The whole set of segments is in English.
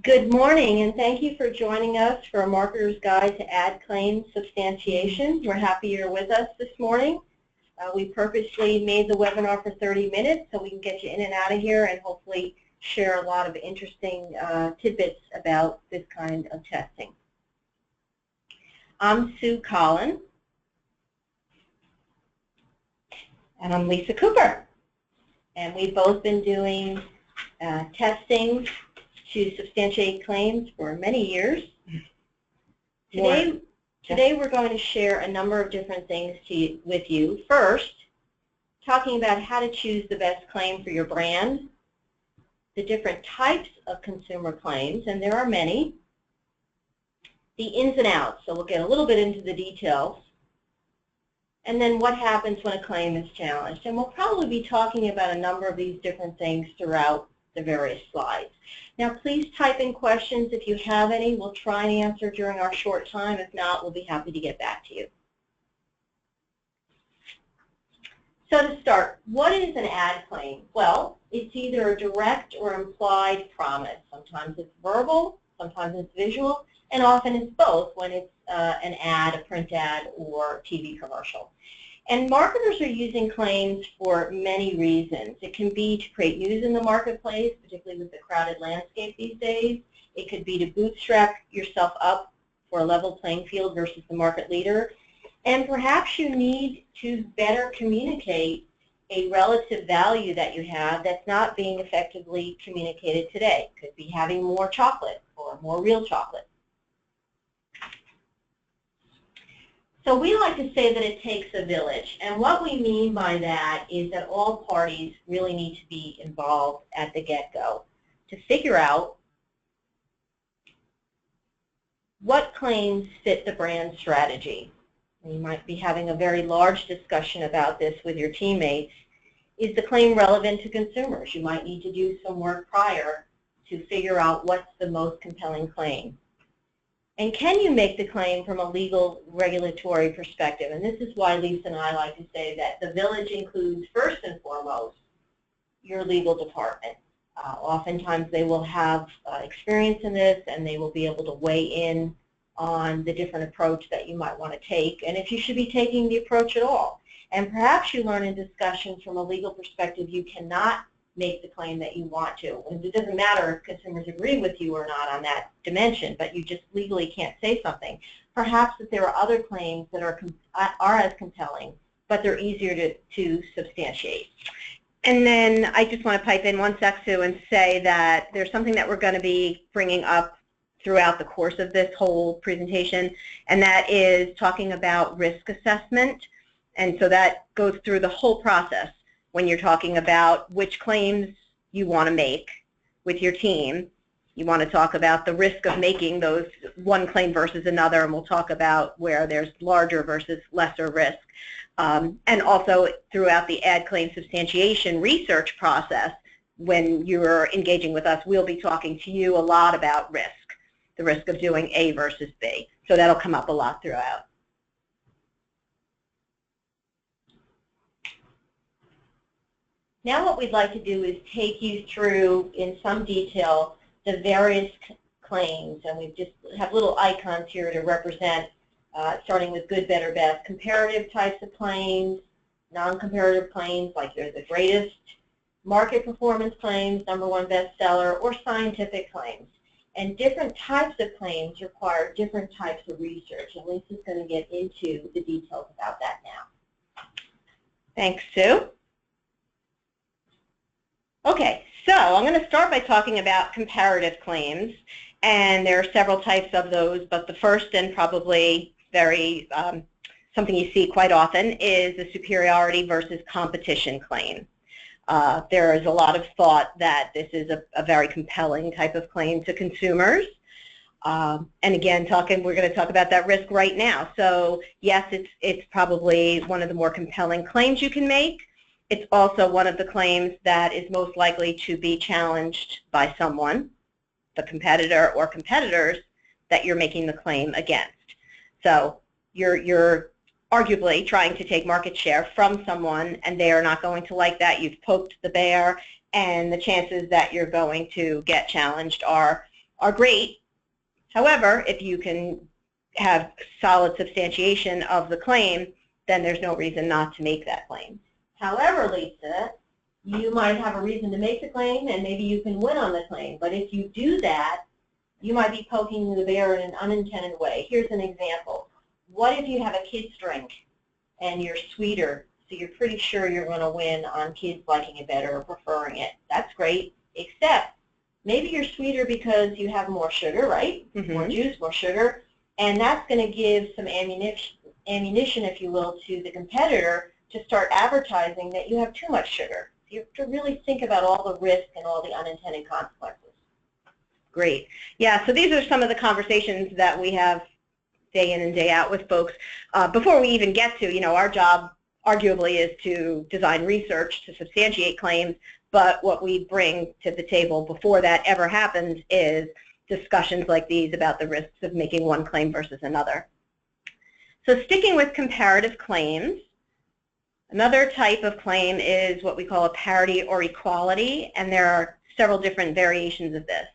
Good morning, and thank you for joining us for a Marketer's Guide to Ad Claim Substantiation. We're happy you're with us this morning. We purposely made the webinar for 30 minutes so we can get you in and out of here and hopefully share a lot of interesting tidbits about this kind of testing. I'm Sue Collin. And I'm Lisa Cooper. And we've both been doing testing to substantiate claims for many years. Today we're going to share a number of different things with you. First, talking about how to choose the best claim for your brand, the different types of consumer claims, and there are many, the ins and outs, so we'll get a little bit into the details, and then what happens when a claim is challenged. And we'll probably be talking about a number of these different things throughout the various slides. Now please type in questions if you have any. We'll try and answer during our short time. If not, we'll be happy to get back to you. So to start, what is an ad claim? Well, it's either a direct or implied promise. Sometimes it's verbal, sometimes it's visual, and often it's both when it's an ad, a print ad, or TV commercial. And marketers are using claims for many reasons. It can be to create news in the marketplace, particularly with the crowded landscape these days. It could be to bootstrap yourself up for a level playing field versus the market leader. And perhaps you need to better communicate a relative value that you have that's not being effectively communicated today. It could be having more chocolate or more real chocolate. So we like to say that it takes a village, and what we mean by that is that all parties really need to be involved at the get-go to figure out what claims fit the brand strategy. And you might be having a very large discussion about this with your teammates. Is the claim relevant to consumers? You might need to do some work prior to figure out what's the most compelling claim. And can you make the claim from a legal regulatory perspective? And this is why Lisa and I like to say that the village includes, first and foremost, your legal department. Oftentimes they will have experience in this, and they will be able to weigh in on the different approach that you might want to take, and if you should be taking the approach at all. And perhaps you learn in discussions from a legal perspective you cannot make the claim that you want to. And it doesn't matter if consumers agree with you or not on that dimension, but you just legally can't say something. Perhaps that there are other claims that are as compelling, but they're easier to substantiate. And then I just want to pipe in one sec, Sue, and say that there's something that we're going to be bringing up throughout the course of this whole presentation, and that is talking about risk assessment. And so that goes through the whole process when you're talking about which claims you want to make with your team. You want to talk about the risk of making those one claim versus another, and we'll talk about where there's larger versus lesser risk. And also throughout the ad claim substantiation research process, when you're engaging with us, we'll be talking to you a lot about risk, the risk of doing A versus B. So that'll come up a lot throughout. Now what we'd like to do is take you through in some detail the various claims, and we just have little icons here to represent, starting with good, better, best, comparative types of claims, non-comparative claims like they're the greatest, market performance claims, #1 bestseller, or scientific claims. And different types of claims require different types of research, and Lisa's going to get into the details about that now. Thanks, Sue. Okay, so I'm going to start by talking about comparative claims, and there are several types of those, but the first and probably very something you see quite often is the superiority versus competition claim. There is a lot of thought that this is a very compelling type of claim to consumers. And again, we're going to talk about that risk right now. So yes, it's probably one of the more compelling claims you can make. It's also one of the claims that is most likely to be challenged by someone, the competitor or competitors that you're making the claim against. So you're arguably trying to take market share from someone, and they are not going to like that. You've poked the bear, and the chances that you're going to get challenged are are great. However, if you can have solid substantiation of the claim, then there's no reason not to make that claim. However, Lisa, you might have a reason to make the claim, and maybe you can win on the claim. But if you do that, you might be poking the bear in an unintended way. Here's an example. What if you have a kid's drink and you're sweeter, so you're pretty sure you're going to win on kids liking it better or preferring it? That's great, except maybe you're sweeter because you have more sugar, right? More juice, more sugar, and that's going to give some ammunition, if you will, to the competitor to start advertising that you have too much sugar. You have to really think about all the risk and all the unintended consequences. Great. Yeah, so these are some of the conversations that we have day in and day out with folks. Before we even get to, our job arguably is to design research to substantiate claims, but what we bring to the table before that ever happens is discussions like these about the risks of making one claim versus another. So sticking with comparative claims, another type of claim is what we call a parity or equality, and there are several different variations of this.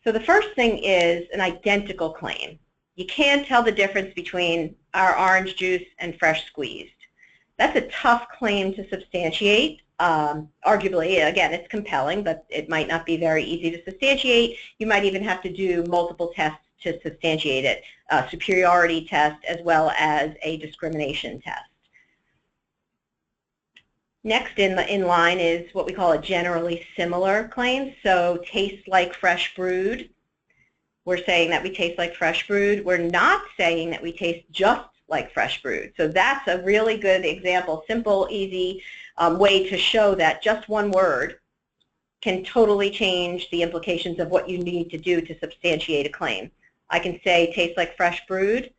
So the first thing is an identical claim. You can't tell the difference between our orange juice and fresh squeezed. That's a tough claim to substantiate. Arguably, again, it's compelling, but it might not be very easy to substantiate. You might even have to do multiple tests to substantiate it, a superiority test as well as a discrimination test. Next in line is what we call a generally similar claim. So tastes like fresh brewed. We're saying that we taste like fresh brewed. We're not saying that we taste just like fresh brewed. So that's a really good example, simple, easy way to show that just one word can totally change the implications of what you need to do to substantiate a claim. I can say tastes like fresh brewed,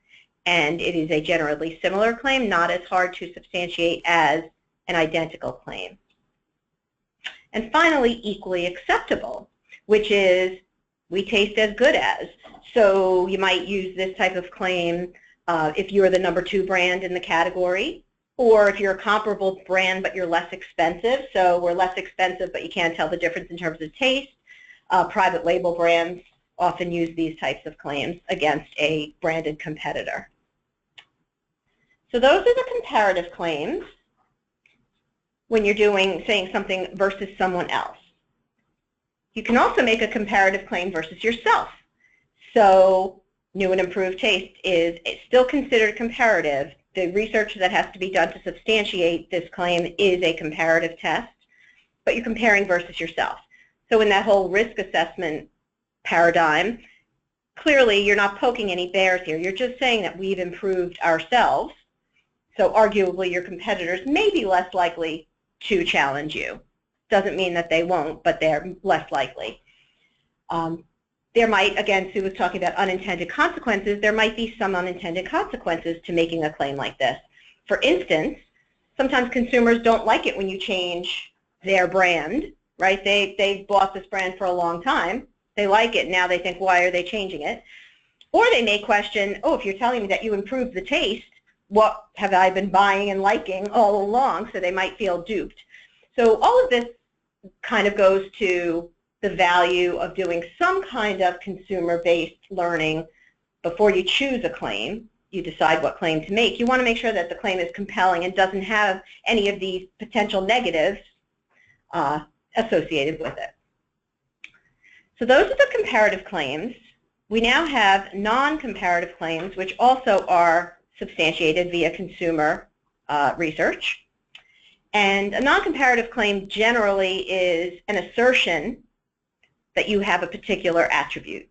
and it is a generally similar claim, not as hard to substantiate as an identical claim. And finally, equally acceptable, which is we taste as good as. So you might use this type of claim if you're the #2 brand in the category, or if you're a comparable brand but you're less expensive. So we're less expensive but you can't tell the difference in terms of taste. Private label brands often use these types of claims against a branded competitor. So those are the comparative claims when you're saying something versus someone else. You can also make a comparative claim versus yourself. So new and improved taste is still considered comparative. The research that has to be done to substantiate this claim is a comparative test, but you're comparing versus yourself. So in that whole risk assessment paradigm, clearly you're not poking any bears here. You're just saying that we've improved ourselves. So arguably your competitors may be less likely to challenge you. Doesn't mean that they won't, but they're less likely. There might, again, Sue was talking about unintended consequences, there might be some unintended consequences to making a claim like this. For instance, sometimes consumers don't like it when you change their brand, right? They've bought this brand for a long time. They like it. Now they think, why are they changing it? Or they may question, oh, if you're telling me that you improved the taste, what have I been buying and liking all along? So they might feel duped. So all of this kind of goes to the value of doing some kind of consumer-based learning before you choose a claim. You decide what claim to make. You want to make sure that the claim is compelling and doesn't have any of these potential negatives associated with it. So those are the comparative claims. We now have non-comparative claims, which also are substantiated via consumer research. And a non-comparative claim generally is an assertion that you have a particular attribute.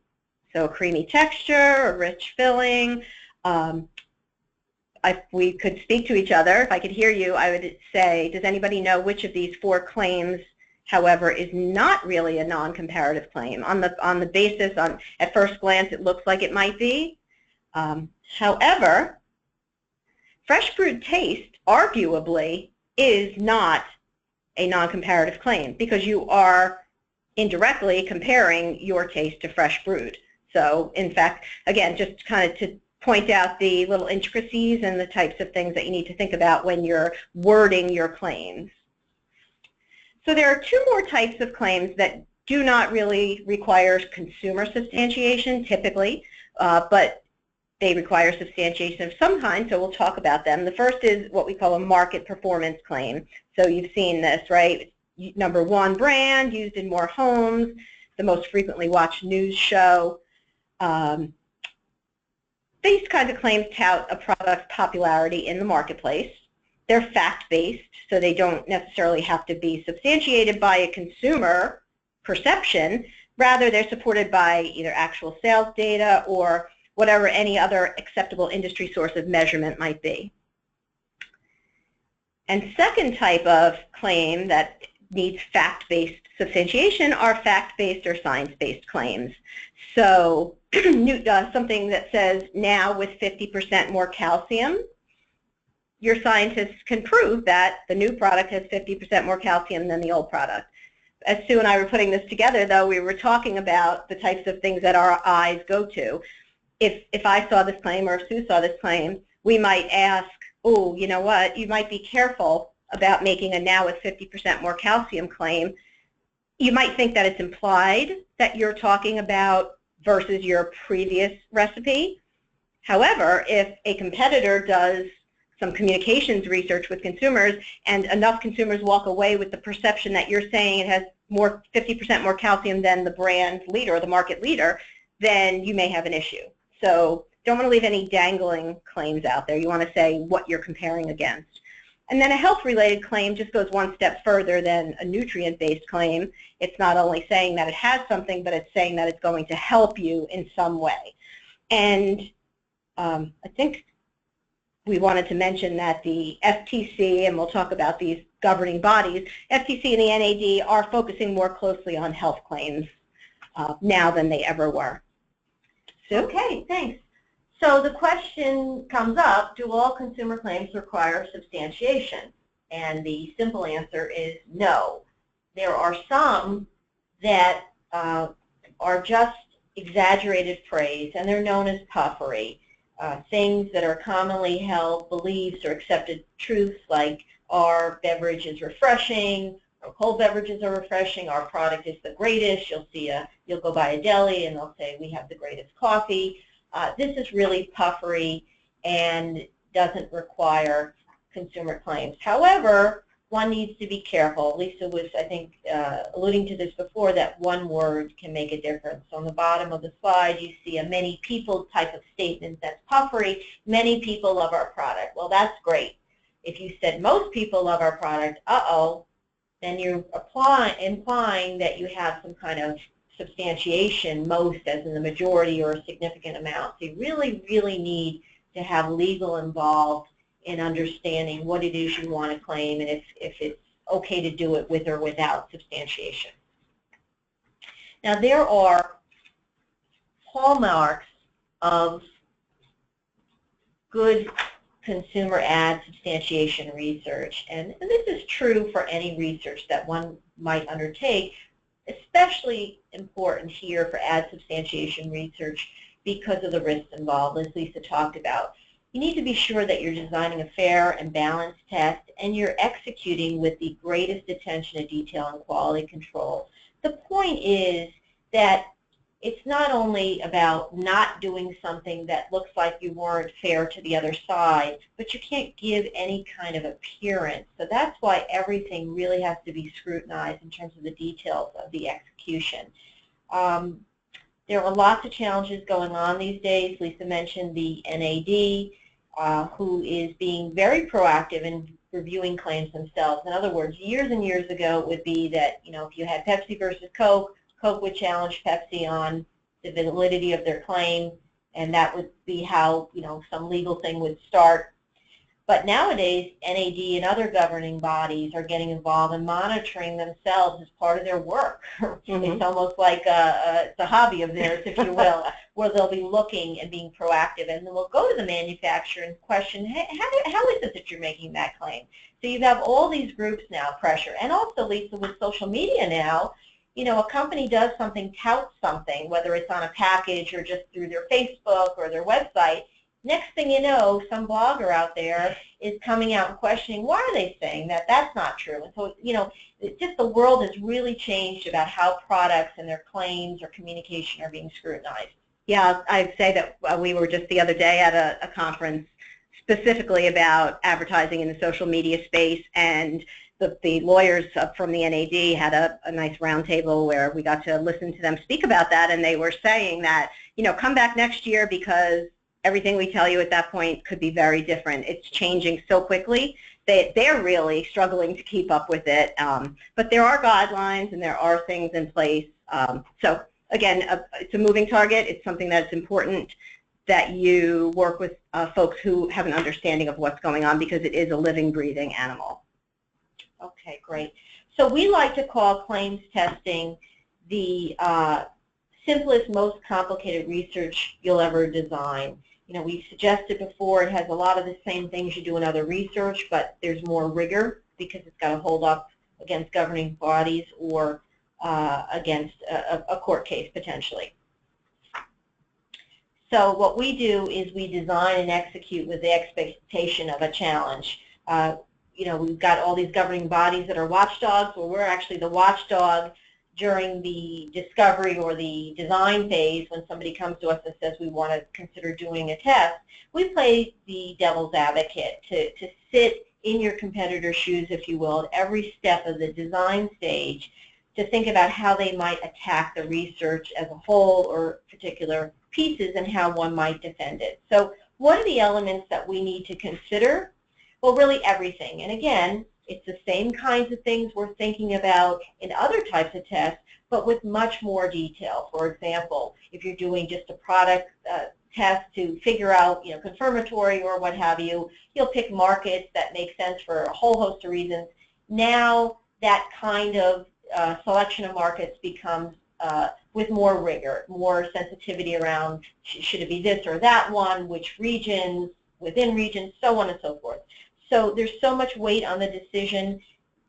So a creamy texture, a rich filling. If we could speak to each other, if I could hear you, I would say, does anybody know which of these 4 claims, however, is not really a non-comparative claim? On the basis, at first glance, it looks like it might be. However, fresh brewed taste arguably is not a non-comparative claim because you are indirectly comparing your taste to fresh brewed. So in fact, again, just kind of to point out the little intricacies and the types of things that you need to think about when you're wording your claims. So there are 2 more types of claims that do not really require consumer substantiation typically, but they require substantiation of some kind, so we'll talk about them. The first is what we call a market performance claim. So you've seen this, right? Number one brand, used in more homes, the most frequently watched news show. These kinds of claims tout a product's popularity in the marketplace. They're fact-based, so they don't necessarily have to be substantiated by a consumer perception. Rather, they're supported by either actual sales data or whatever any other acceptable industry source of measurement might be. And second type of claim that needs fact-based substantiation are fact-based or science-based claims. So something that says now with 50% more calcium, your scientists can prove that the new product has 50% more calcium than the old product. As Sue and I were putting this together, though, we were talking about the types of things that our eyes go to. If I saw this claim or if Sue saw this claim, we might ask, oh, you know what, you might be careful about making a now with 50% more calcium claim. You might think that it's implied that you're talking about versus your previous recipe. However, if a competitor does some communications research with consumers and enough consumers walk away with the perception that you're saying it has 50% more calcium than the brand leader or the market leader, then you may have an issue. So don't want to leave any dangling claims out there. You want to say what you're comparing against. And then a health-related claim just goes one step further than a nutrient-based claim. It's not only saying that it has something, but it's saying that it's going to help you in some way. And I think we wanted to mention that the FTC, and we'll talk about these governing bodies, FTC and the NAD are focusing more closely on health claims now than they ever were. Sue? Okay, thanks. So the question comes up, do all consumer claims require substantiation? And the simple answer is no. There are some that are just exaggerated praise, and they're known as puffery. Things that are commonly held beliefs or accepted truths like our beverage is refreshing, our cold beverages are refreshing, our product is the greatest. You'll go by a deli and they'll say we have the greatest coffee. This is really puffery and doesn't require consumer claims. However, one needs to be careful. Lisa was, I think, alluding to this before, that one word can make a difference. On the bottom of the slide, you see a many people type of statement that's puffery. Many people love our product. Well, that's great. If you said most people love our product, then you're implying that you have some kind of substantiation, most as in the majority or a significant amount. So you really, really need to have legal involved in understanding what it is you want to claim and if it's okay to do it with or without substantiation. Now there are hallmarks of good consumer ad substantiation research, and this is true for any research that one might undertake, especially important here for ad substantiation research because of the risks involved, as Lisa talked about. You need to be sure that you're designing a fair and balanced test and you're executing with the greatest attention to detail and quality control. The point is that it's not only about not doing something that looks like you weren't fair to the other side, but you can't give any kind of appearance. So that's why everything really has to be scrutinized in terms of the details of the execution. There are lots of challenges going on these days. Lisa mentioned the NAD, who is being very proactive in reviewing claims themselves. In other words, years and years ago it would be that, if you had Pepsi versus Coke, Coke would challenge Pepsi on the validity of their claim, and that would be how, some legal thing would start. But nowadays, NAD and other governing bodies are getting involved in monitoring themselves as part of their work. Mm-hmm. It's almost like it's a hobby of theirs, if you will, where they'll be looking and being proactive, and then they'll go to the manufacturer and question, hey, how is it that you're making that claim? So you have all these groups now, pressure, and also, Lisa, with social media now, a company does something, touts something, whether it's on a package or just through their Facebook or their website, Next thing you know, some blogger out there is coming out and questioning, why are they saying that? That's not true. And so, just the world has really changed about how products and their claims or communication are being scrutinized. Yeah, I'd say that we were just the other day at a conference specifically about advertising in the social media space, and the lawyers from the NAD had a nice roundtable where we got to listen to them speak about that, and they were saying that, come back next year because everything we tell you at that point could be very different. It's changing so quickly that they're really struggling to keep up with it. But there are guidelines and there are things in place. So again, it's a moving target. It's something that's important that you work with folks who have an understanding of what's going on, because it is a living, breathing animal. Okay, great. So we like to call claims testing the simplest, most complicated research you'll ever design. We suggested before, it has a lot of the same things you do in other research, but there's more rigor because it's got to hold up against governing bodies or against a court case potentially. So what we do is we design and execute with the expectation of a challenge. We've got all these governing bodies that are watchdogs. Well, we're actually the watchdog during the discovery or the design phase when somebody comes to us and says we want to consider doing a test. We play the devil's advocate to sit in your competitor's shoes, if you will, at every step of the design stage to think about how they might attack the research as a whole or particular pieces and how one might defend it. So what are the elements that we need to consider? Well, really everything. And again, it's the same kinds of things we're thinking about in other types of tests, but with much more detail. For example, if you're doing just a product test to figure out, confirmatory or what have you, you'll pick markets that make sense for a whole host of reasons. Now that kind of selection of markets becomes with more rigor, more sensitivity around should it be this or that one, which regions, within regions, so on and so forth. So there's so much weight on the decision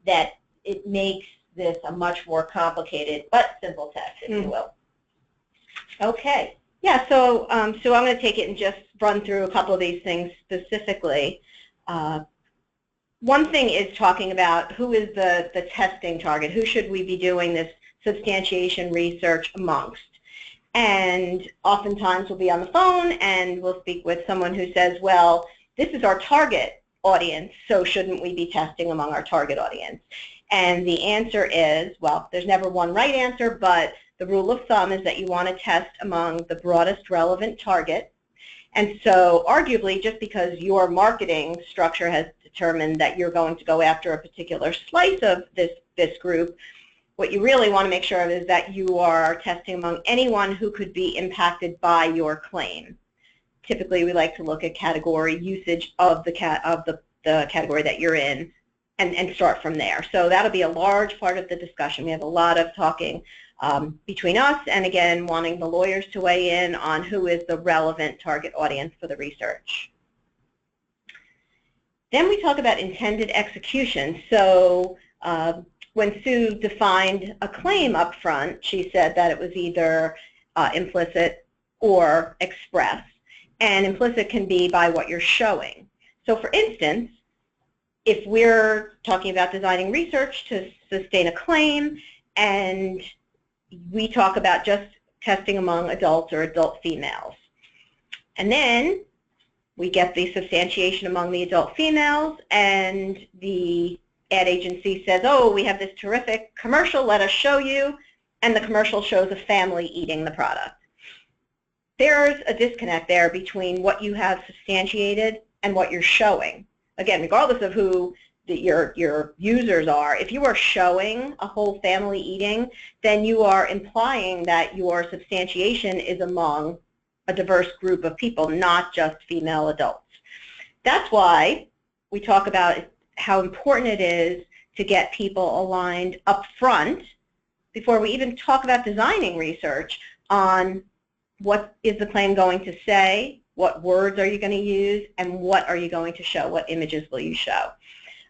that it makes this a much more complicated but simple test, if you will. Okay. Yeah, so I'm going to take it and just run through a couple of these things specifically. One thing is talking about who is the testing target. Who should we be doing this substantiation research amongst? And oftentimes we'll be on the phone and we'll speak with someone who says, well, this is our target audience, so shouldn't we be testing among our target audience? And the answer is, well, there's never one right answer, but the rule of thumb is that you want to test among the broadest relevant target. And so arguably, just because your marketing structure has determined that you're going to go after a particular slice of this group, what you really want to make sure of is that you are testing among anyone who could be impacted by your claim. Typically, we like to look at category usage of the category that you're in and start from there. So that'll be a large part of the discussion. We have a lot of talking between us and, again, wanting the lawyers to weigh in on who is the relevant target audience for the research. Then we talk about intended execution. So when Sue defined a claim up front, she said that it was either implicit or express. And implicit can be by what you're showing. So for instance, if we're talking about designing research to sustain a claim and we talk about just testing among adults or adult females, and then we get the substantiation among the adult females and the ad agency says, oh, we have this terrific commercial, let us show you, and the commercial shows a family eating the product. There's a disconnect there between what you have substantiated and what you're showing. Again, regardless of who your users are, if you are showing a whole family eating, then you are implying that your substantiation is among a diverse group of people, not just female adults. That's why we talk about how important it is to get people aligned up front before we even talk about designing research on what is the claim going to say, what words are you going to use, and what are you going to show, what images will you show.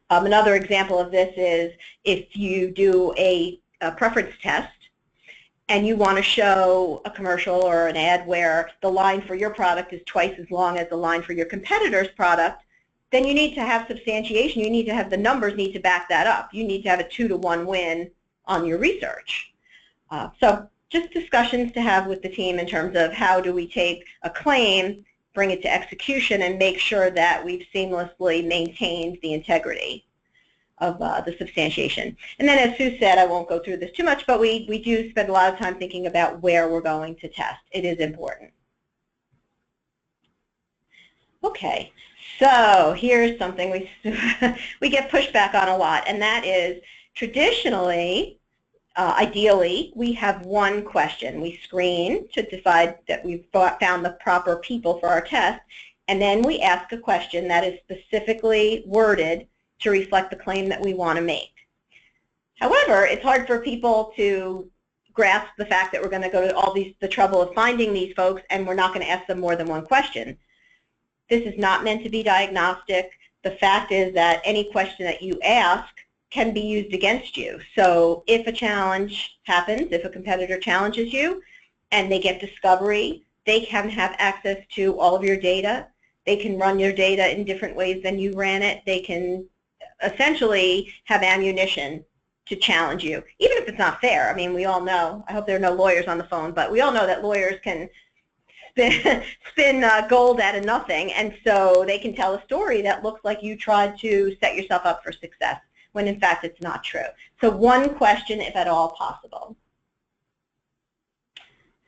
Another example of this is if you do a preference test and you want to show a commercial or an ad where the line for your product is twice as long as the line for your competitor's product, then you need to have substantiation. You need to have the numbers need to back that up. You need to have a 2-to-1 win on your research. So just discussions to have with the team in terms of how do we take a claim, bring it to execution, and make sure that we've seamlessly maintained the integrity of the substantiation. And then, as Sue said, I won't go through this too much, but we do spend a lot of time thinking about where we're going to test. It is important. Okay, so here's something we get pushback on a lot, and that is traditionally, ideally, we have one question. We screen to decide that we've found the proper people for our test, and then we ask a question that is specifically worded to reflect the claim that we want to make. However, it's hard for people to grasp the fact that we're going to go to all the trouble of finding these folks and we're not going to ask them more than one question. This is not meant to be diagnostic. The fact is that any question that you ask can be used against you. So if a challenge happens, if a competitor challenges you and they get discovery, they can have access to all of your data. They can run your data in different ways than you ran it. They can essentially have ammunition to challenge you, even if it's not fair. I mean, we all know, I hope there are no lawyers on the phone, but we all know that lawyers can spin gold out of nothing, and so they can tell a story that looks like you tried to set yourself up for success, when in fact it's not true. So one question, if at all possible.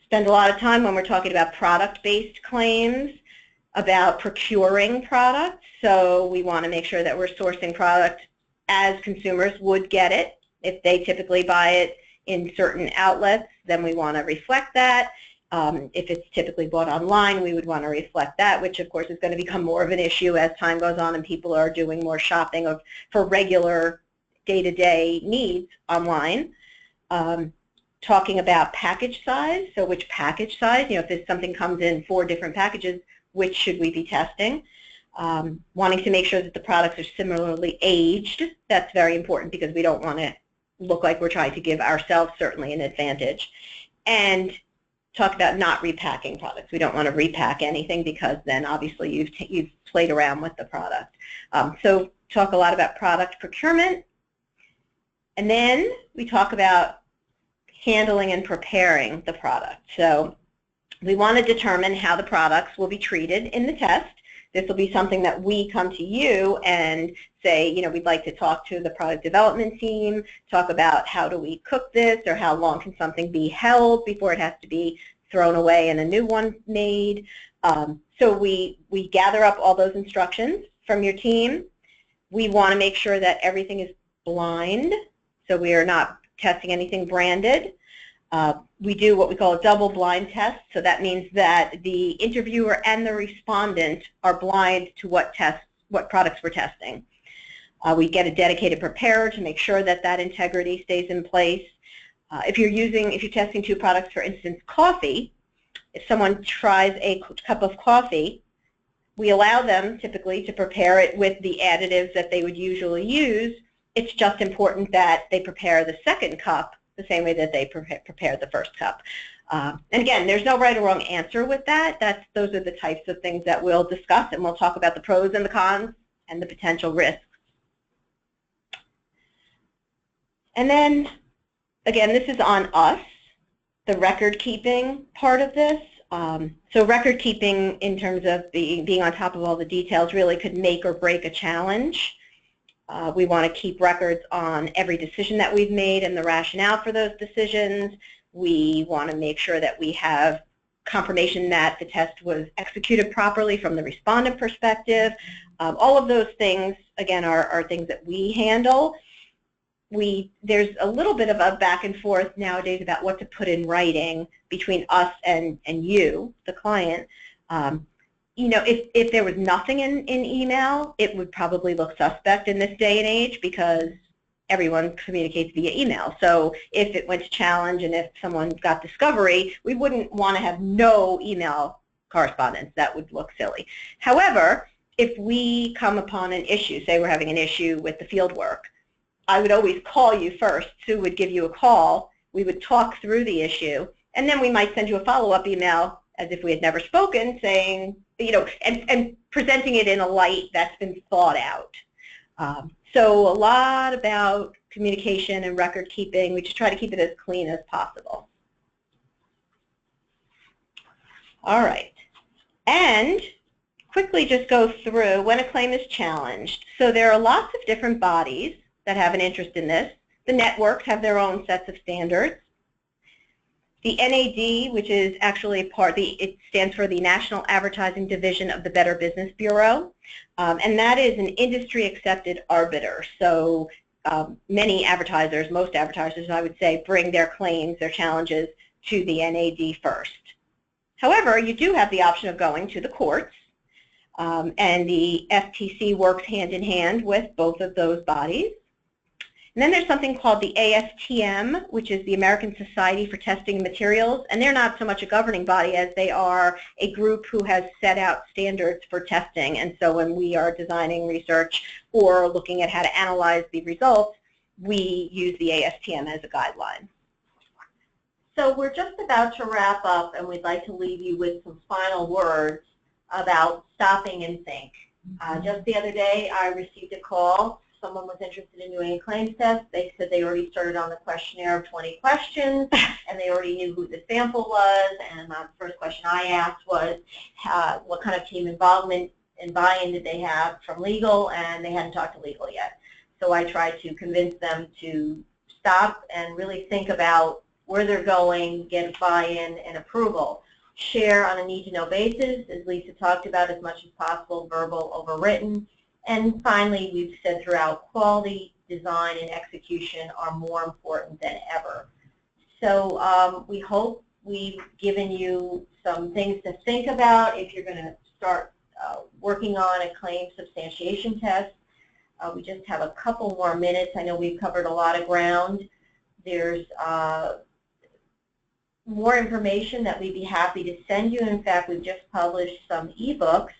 Spend a lot of time when we're talking about product-based claims, about procuring products. So we want to make sure that we're sourcing product as consumers would get it. If they typically buy it in certain outlets, then we want to reflect that. If it's typically bought online, we would want to reflect that, which of course is going to become more of an issue as time goes on and people are doing more shopping for regular day-to-day needs online. Talking about package size, so which package size, if something comes in 4 different packages, which should we be testing? Wanting to make sure that the products are similarly aged. That's very important because we don't want to look like we're trying to give ourselves certainly an advantage. And talk about not repacking products. We don't want to repack anything because then obviously you've played around with the product. So talk a lot about product procurement. And then we talk about handling and preparing the product. So we want to determine how the products will be treated in the test. This will be something that we come to you and say, we'd like to talk to the product development team, talk about how do we cook this, or how long can something be held before it has to be thrown away and a new one made. So we gather up all those instructions from your team. We want to make sure that everything is blind, so we are not testing anything branded. We do what we call a double blind test, so that means that the interviewer and the respondent are blind to what products we're testing. We get a dedicated preparer to make sure that that integrity stays in place. If you're testing 2 products, for instance, coffee, if someone tries a cup of coffee, we allow them typically to prepare it with the additives that they would usually use. It's just important that they prepare the second cup the same way that they prepared the first cup. And again, there's no right or wrong answer with that. Those are the types of things that we'll discuss, and we'll talk about the pros and the cons and the potential risks. And then, again, this is on us, the record-keeping part of this. So record-keeping in terms of being on top of all the details really could make or break a challenge. We want to keep records on every decision that we've made and the rationale for those decisions. We want to make sure that we have confirmation that the test was executed properly from the respondent perspective. All of those things, again, are things that we handle. There's a little bit of a back and forth nowadays about what to put in writing between us and you, the client. If there was nothing in email, it would probably look suspect in this day and age because everyone communicates via email. So if it went to challenge and if someone got discovery, we wouldn't want to have no email correspondence. That would look silly. However, if we come upon an issue, say we're having an issue with the field work, I would always call you first. Sue would give you a call. We would talk through the issue, and then we might send you a follow-up email as if we had never spoken, saying, and presenting it in a light that's been thought out. So a lot about communication and record keeping. We just try to keep it as clean as possible. All right. And quickly just go through when a claim is challenged. So there are lots of different bodies that have an interest in this. The networks have their own sets of standards. The NAD, which is actually it stands for the National Advertising Division of the Better Business Bureau, and that is an industry-accepted arbiter. So many advertisers, most advertisers, I would say, bring their claims, their challenges to the NAD first. However, you do have the option of going to the courts, and the FTC works hand in hand with both of those bodies. And then there's something called the ASTM, which is the American Society for Testing Materials, and they're not so much a governing body as they are a group who has set out standards for testing. And so when we are designing research or looking at how to analyze the results, we use the ASTM as a guideline. So we're just about to wrap up, and we'd like to leave you with some final words about stopping and think. Just the other day, I received a call. Someone was interested in doing a claims test. They said they already started on the questionnaire of 20 questions, and they already knew who the sample was. And the first question I asked was, what kind of team involvement and buy-in did they have from legal? And they hadn't talked to legal yet. So I tried to convince them to stop and really think about where they're going, get buy-in and approval. Share on a need-to-know basis, as Lisa talked about, as much as possible, verbal over written. And finally, we've said throughout, quality, design, and execution are more important than ever. So we hope we've given you some things to think about if you're going to start working on a claim substantiation test. We just have a couple more minutes. I know we've covered a lot of ground. There's more information that we'd be happy to send you. In fact, we've just published some ebooks.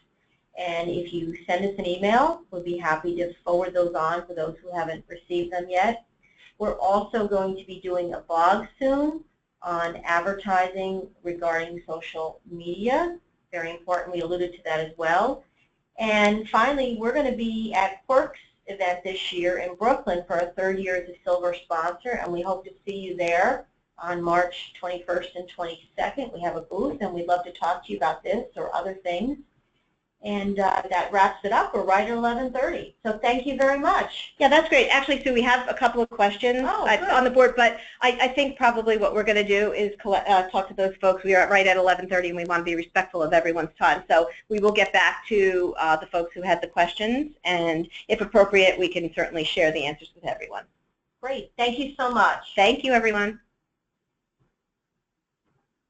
And if you send us an email, we'll be happy to forward those on for those who haven't received them yet. We're also going to be doing a blog soon on advertising regarding social media. Very important. We alluded to that as well. And finally, we're going to be at Quirk's event this year in Brooklyn for our third year as a silver sponsor, and we hope to see you there on March 21st and 22nd. We have a booth, and we'd love to talk to you about this or other things. And that wraps it up. We're right at 11:30. So thank you very much. Yeah, that's great. Actually, Sue, we have a couple of questions on the board, but I think probably what we're going to do is talk to those folks. We are right at 11:30, and we want to be respectful of everyone's time. So we will get back to the folks who had the questions, and if appropriate, we can certainly share the answers with everyone. Great. Thank you so much. Thank you, everyone.